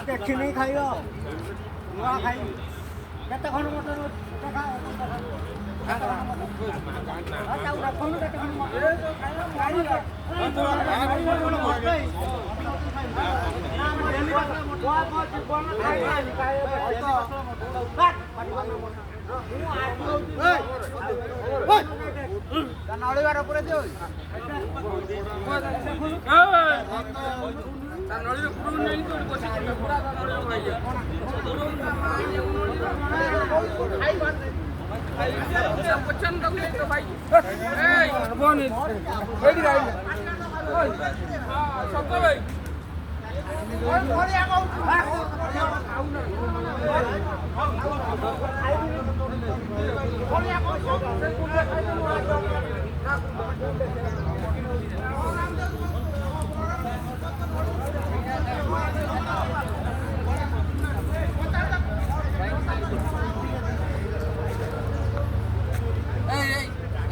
ଦେଖିନି ଖାଇବ ନୂଆ ଖାଇ କେତେ ଖଣ୍ଡ ମଟନ ନଳିବାର ଉପରେ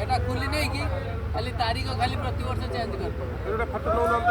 এটা খুলি নেই কি খালি তারিখ খালি প্রতি বর্ষ চেঞ্জ করবে ফটো নৌলাম